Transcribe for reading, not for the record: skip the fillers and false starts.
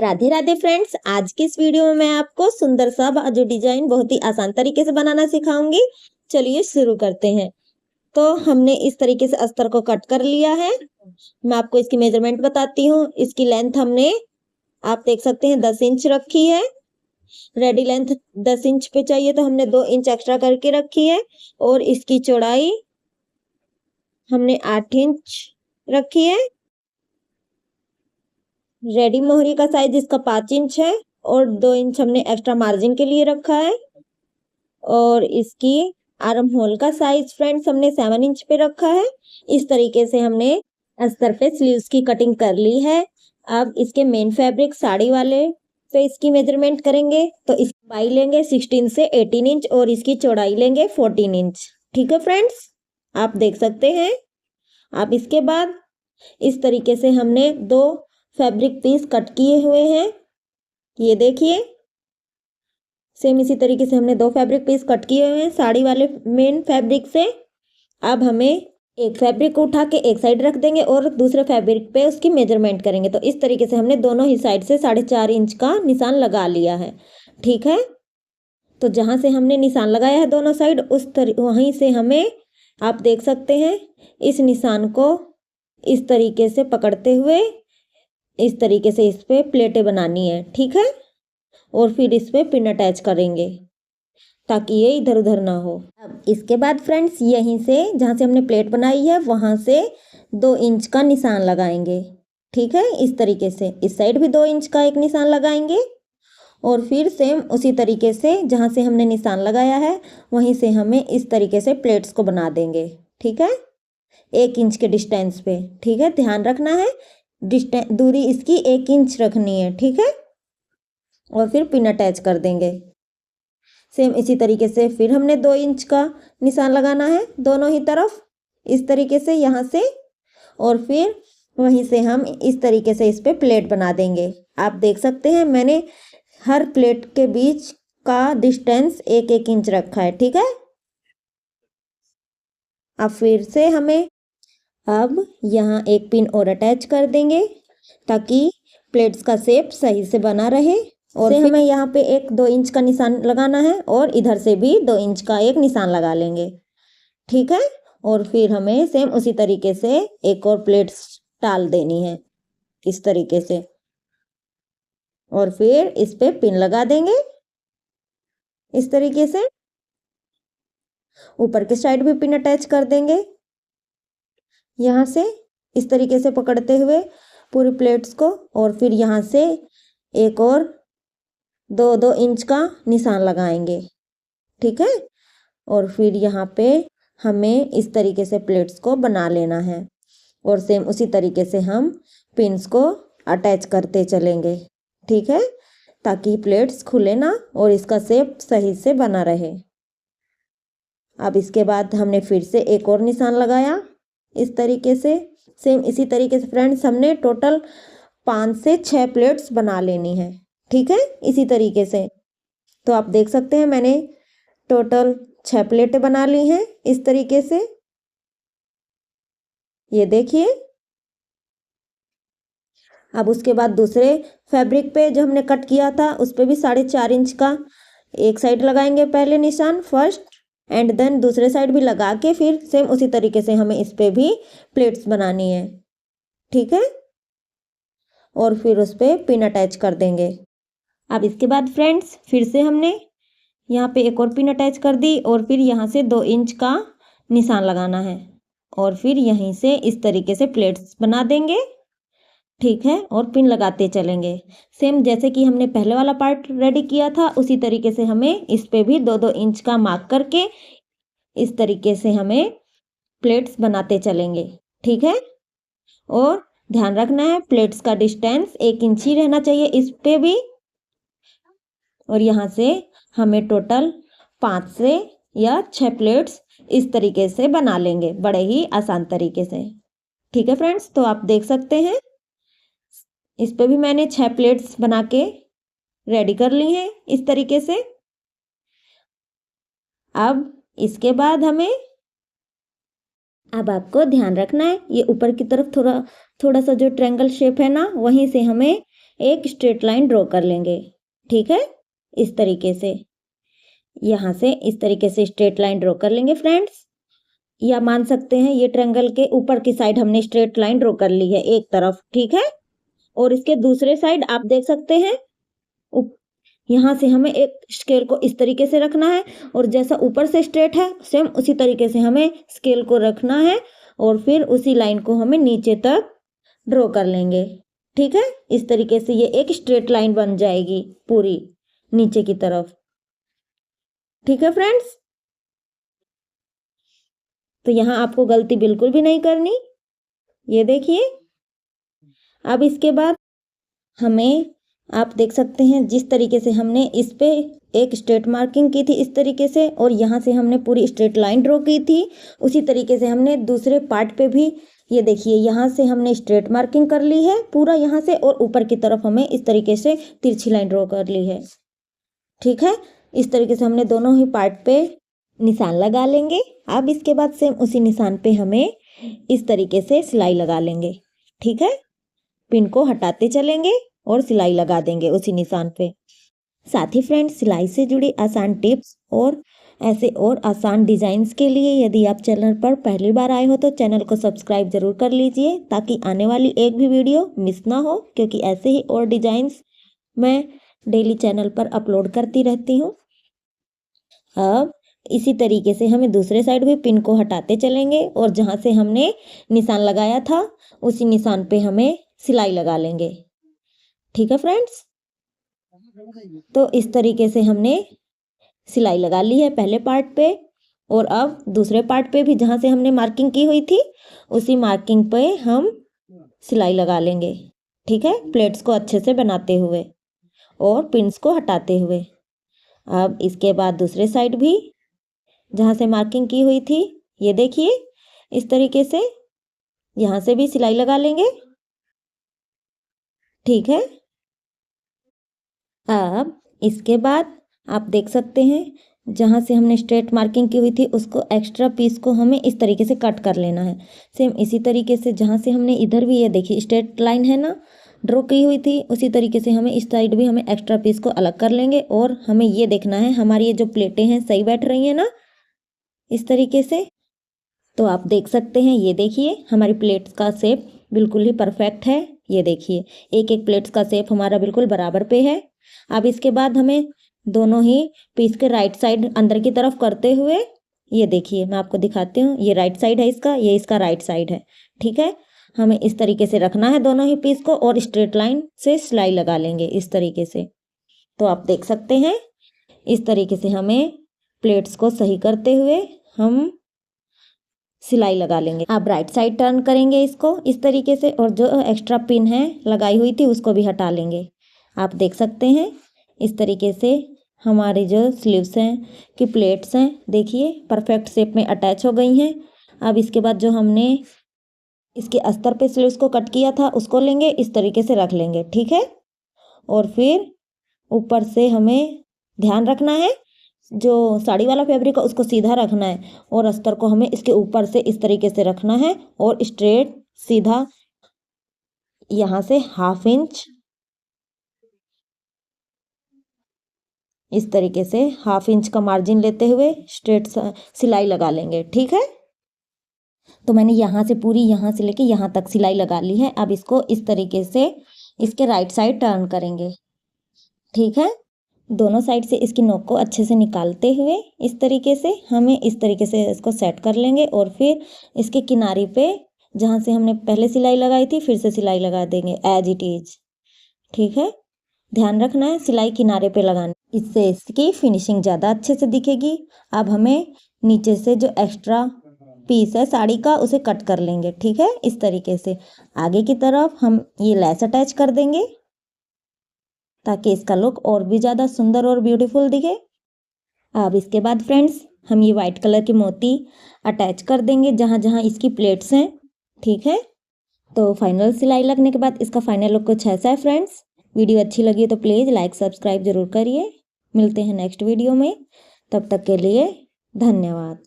Radhe Radhe friends, आज की इस वीडियो में मैं आपको सुंदर सा बाजू डिजाइन बहुत ही आसान तरीके से बनाना सिखाऊंगी। चलिए शुरू करते हैं। तो हमने इस तरीके से अस्तर को कट कर लिया है। मैं आपको इसकी मेजरमेंट बताती हूँ। इसकी लेंथ हमने, आप देख सकते हैं, 10 इंच रखी है। रेडी लेंथ 10 इंच पे चाहिए तो हमने 2 इंच एक्स्ट्रा करके रखी है। और इसकी चौड़ाई हमने 8 इंच रखी है। रेडी मोहरी का साइज इसका 5 इंच है और 2 इंच हमने एक्स्ट्रा मार्जिन के लिए रखा है। और इसकी आर्म होल का साइज फ्रेंड्स हमने 7 इंच पे रखा है। इस तरीके से हमने अस्तर पे स्लीव्स की कटिंग कर ली है। अब इसके मेन फैब्रिक साड़ी वाले पे इसकी मेजरमेंट करेंगे तो इस लंबाई लेंगे 16 से 18 इंच और इसकी चौड़ाई लेंगे 14 इंच। ठीक है फ्रेंड्स, आप देख सकते हैं। आप इसके बाद इस तरीके से हमने 2 फैब्रिक पीस कट किए हुए हैं। ये देखिए, सेम इसी तरीके से हमने 2 फैब्रिक पीस कट किए हुए हैं साड़ी वाले मेन फैब्रिक से। अब हमें एक फैब्रिक को उठा के एक साइड रख देंगे और दूसरे फैब्रिक पे उसकी मेजरमेंट करेंगे। तो इस तरीके से हमने दोनों ही साइड से 4.5 इंच का निशान लगा लिया है। ठीक है, तो जहां से हमने निशान लगाया है दोनों साइड वहीं से हमें, आप देख सकते हैं, इस निशान को इस तरीके से पकड़ते हुए इस तरीके से इस पे प्लेटें बनानी है। ठीक है, और फिर इस पे पिन अटैच करेंगे ताकि ये इधर उधर ना हो। अब इसके बाद फ्रेंड्स यहीं से जहाँ से हमने प्लेट बनाई है वहां से 2 इंच का निशान लगाएंगे। ठीक है, इस तरीके से इस साइड भी 2 इंच का एक निशान लगाएंगे और फिर सेम उसी तरीके से जहाँ से हमने निशान लगाया है वहीं से हमें इस तरीके से प्लेट्स को बना देंगे। ठीक है, 1 इंच के डिस्टेंस पे। ठीक है, ध्यान रखना है, दूरी इसकी 1 इंच रखनी है। ठीक है, और फिर पिन अटैच कर देंगे। सेम इसी तरीके से फिर हमने 2 इंच का निशान लगाना है दोनों ही तरफ इस तरीके से यहाँ से, और फिर वहीं से हम इस तरीके से इस पे प्लेट बना देंगे। आप देख सकते हैं मैंने हर प्लेट के बीच का डिस्टेंस 1-1 इंच रखा है। ठीक है, अब फिर से हमें अब यहाँ एक पिन और अटैच कर देंगे ताकि प्लेट्स का शेप सही से बना रहे। और फिर हमें यहाँ पे 1-2 इंच का निशान लगाना है और इधर से भी 2 इंच का एक निशान लगा लेंगे। ठीक है, और फिर हमें सेम उसी तरीके से एक और प्लेट डाल देनी है इस तरीके से, और फिर इस पे पिन लगा देंगे इस तरीके से। ऊपर के साइड भी पिन अटैच कर देंगे यहाँ से इस तरीके से पकड़ते हुए पूरी प्लेट्स को, और फिर यहाँ से एक और 2-2 इंच का निशान लगाएंगे। ठीक है, और फिर यहाँ पे हमें इस तरीके से प्लेट्स को बना लेना है और सेम उसी तरीके से हम पिन्स को अटैच करते चलेंगे। ठीक है, ताकि प्लेट्स खुले ना और इसका शेप सही से बना रहे। अब इसके बाद हमने फिर से एक और निशान लगाया इस तरीके से। सेम इसी तरीके से फ्रेंड्स हमने टोटल 5 से 6 प्लेट्स बना लेनी है। ठीक है, इसी तरीके से। तो आप देख सकते हैं मैंने टोटल 6 प्लेटें बना ली हैं इस तरीके से। ये देखिए, अब उसके बाद दूसरे फैब्रिक पे जो हमने कट किया था उस पे भी 4.5 इंच का एक साइड लगाएंगे पहले निशान फर्स्ट, एंड देन दूसरे साइड भी लगा के फिर सेम उसी तरीके से हमें इस पे भी प्लेट्स बनानी है। ठीक है, और फिर उस पे पिन अटैच कर देंगे। अब इसके बाद फ्रेंड्स फिर से हमने यहाँ पे एक और पिन अटैच कर दी और फिर यहाँ से 2 इंच का निशान लगाना है और फिर यहीं से इस तरीके से प्लेट्स बना देंगे। ठीक है, और पिन लगाते चलेंगे सेम जैसे कि हमने पहले वाला पार्ट रेडी किया था उसी तरीके से हमें इस पे भी 2-2 इंच का मार्क करके इस तरीके से हमें प्लेट्स बनाते चलेंगे। ठीक है, और ध्यान रखना है प्लेट्स का डिस्टेंस 1 इंच ही रहना चाहिए इस पे भी। और यहाँ से हमें टोटल 5 से या 6 प्लेट्स इस तरीके से बना लेंगे बड़े ही आसान तरीके से। ठीक है फ्रेंड्स, तो आप देख सकते हैं इस पे भी मैंने 6 प्लेट्स बना के रेडी कर ली हैं इस तरीके से। अब इसके बाद हमें, अब आपको ध्यान रखना है ये ऊपर की तरफ थोड़ा सा जो ट्रायंगल शेप है ना वहीं से हमें एक स्ट्रेट लाइन ड्रॉ कर लेंगे। ठीक है, इस तरीके से यहाँ से इस तरीके से स्ट्रेट लाइन ड्रॉ कर लेंगे फ्रेंड्स। या मान सकते हैं ये ट्रायंगल के ऊपर की साइड हमने स्ट्रेट लाइन ड्रॉ कर ली है एक तरफ। ठीक है, और इसके दूसरे साइड आप देख सकते हैं यहाँ से हमें एक स्केल को इस तरीके से रखना है और जैसा ऊपर से स्ट्रेट है सेम उसी तरीके से हमें स्केल को रखना है और फिर उसी लाइन को हमें नीचे तक ड्रॉ कर लेंगे। ठीक है, इस तरीके से ये एक स्ट्रेट लाइन बन जाएगी पूरी नीचे की तरफ। ठीक है फ्रेंड्स, तो यहाँ आपको गलती बिल्कुल भी नहीं करनी। ये देखिए, अब इसके बाद हमें आप देख सकते हैं जिस तरीके से हमने इस पे एक स्ट्रेट मार्किंग की थी इस तरीके से और यहाँ से हमने पूरी स्ट्रेट लाइन ड्रॉ की थी, उसी तरीके से हमने दूसरे पार्ट पे भी ये देखिए यहाँ से हमने स्ट्रेट मार्किंग कर ली है पूरा यहाँ से और ऊपर की तरफ हमें इस तरीके से तिरछी लाइन ड्रॉ कर ली है। ठीक है, इस तरीके से हमने दोनों ही पार्ट पे निशान लगा लेंगे। अब इसके बाद सेम उसी निशान पे हमें इस तरीके से सिलाई लगा लेंगे। ठीक है, पिन को हटाते चलेंगे और सिलाई लगा देंगे उसी निशान पे। साथ ही फ्रेंड्स, सिलाई से जुड़ी आसान टिप्स और ऐसे और आसान डिजाइन्स के लिए यदि आप चैनल पर पहली बार आए हो तो चैनल को सब्सक्राइब जरूर कर लीजिए ताकि आने वाली एक भी वीडियो मिस ना हो, क्योंकि ऐसे ही और डिजाइन्स मैं डेली चैनल पर अपलोड करती रहती हूँ। अब इसी तरीके से हमें दूसरे साइड भी पिन को हटाते चलेंगे और जहाँ से हमने निशान लगाया था उसी निशान पे हमें सिलाई लगा लेंगे। ठीक है फ्रेंड्स, तो इस तरीके से हमने सिलाई लगा ली है पहले पार्ट पे और अब दूसरे पार्ट पे भी जहाँ से हमने मार्किंग की हुई थी उसी मार्किंग पे हम सिलाई लगा लेंगे। ठीक है, प्लेट्स को अच्छे से बनाते हुए और पिन्स को हटाते हुए। अब इसके बाद दूसरे साइड भी जहाँ से मार्किंग की हुई थी ये देखिए इस तरीके से यहाँ से भी सिलाई लगा लेंगे। ठीक है, अब इसके बाद आप देख सकते हैं जहाँ से हमने स्ट्रेट मार्किंग की हुई थी उसको एक्स्ट्रा पीस को हमें इस तरीके से कट कर लेना है। सेम इसी तरीके से जहाँ से हमने इधर भी ये देखिए स्ट्रेट लाइन है ना ड्रॉ की हुई थी, उसी तरीके से हमें इस साइड भी हमें एक्स्ट्रा पीस को अलग कर लेंगे और हमें ये देखना है हमारी ये जो प्लेटें हैं सही बैठ रही हैं ना इस तरीके से। तो आप देख सकते हैं ये देखिए हमारी प्लेट्स का शेप बिल्कुल ही परफेक्ट है। ये देखिए एक एक प्लेट्स का शेप हमारा बिल्कुल बराबर पे है। अब इसके बाद हमें दोनों ही पीस के राइट साइड अंदर की तरफ करते हुए ये देखिए मैं आपको दिखाती हूँ, ये राइट साइड है इसका, ये इसका राइट साइड है। ठीक है, हमें इस तरीके से रखना है दोनों ही पीस को और स्ट्रेट लाइन से सिलाई लगा लेंगे इस तरीके से। तो आप देख सकते हैं इस तरीके से हमें प्लेट्स को सही करते हुए हम सिलाई लगा लेंगे। अब राइट साइड टर्न करेंगे इसको इस तरीके से और जो एक्स्ट्रा पिन है लगाई हुई थी उसको भी हटा लेंगे। आप देख सकते हैं इस तरीके से हमारी जो स्लीव्स हैं कि प्लेट्स हैं देखिए परफेक्ट शेप में अटैच हो गई हैं। अब इसके बाद जो हमने इसके अस्तर पे स्लीव्स को कट किया था उसको लेंगे इस तरीके से रख लेंगे। ठीक है, और फिर ऊपर से हमें ध्यान रखना है जो साड़ी वाला फैब्रिक है उसको सीधा रखना है और अस्तर को हमें इसके ऊपर से इस तरीके से रखना है और स्ट्रेट सीधा यहाँ से 1/2 इंच इस तरीके से 1/2 इंच का मार्जिन लेते हुए स्ट्रेट सिलाई लगा लेंगे। ठीक है, तो मैंने यहाँ से पूरी यहाँ से लेके यहाँ तक सिलाई लगा ली है। अब इसको इस तरीके से इसके राइट साइड टर्न करेंगे। ठीक है, दोनों साइड से इसकी नोक को अच्छे से निकालते हुए इस तरीके से हमें इस तरीके से इसको सेट कर लेंगे और फिर इसके किनारे पे जहाँ से हमने पहले सिलाई लगाई थी फिर से सिलाई लगा देंगे एज इट इज। ठीक है, ध्यान रखना है सिलाई किनारे पे लगाना, इससे इसकी फिनिशिंग ज़्यादा अच्छे से दिखेगी। अब हमें नीचे से जो एक्स्ट्रा पीस है साड़ी का उसे कट कर लेंगे। ठीक है, इस तरीके से आगे की तरफ हम ये लेस अटैच कर देंगे ताकि इसका लुक और भी ज़्यादा सुंदर और ब्यूटीफुल दिखे। अब इसके बाद फ्रेंड्स हम ये वाइट कलर की मोती अटैच कर देंगे जहाँ जहाँ इसकी प्लेट्स हैं। ठीक है, तो फाइनल सिलाई लगने के बाद इसका फाइनल लुक कुछ ऐसा है फ्रेंड्स। वीडियो अच्छी लगी तो प्लीज़ लाइक सब्सक्राइब जरूर करिए। मिलते हैं नेक्स्ट वीडियो में, तब तक के लिए धन्यवाद।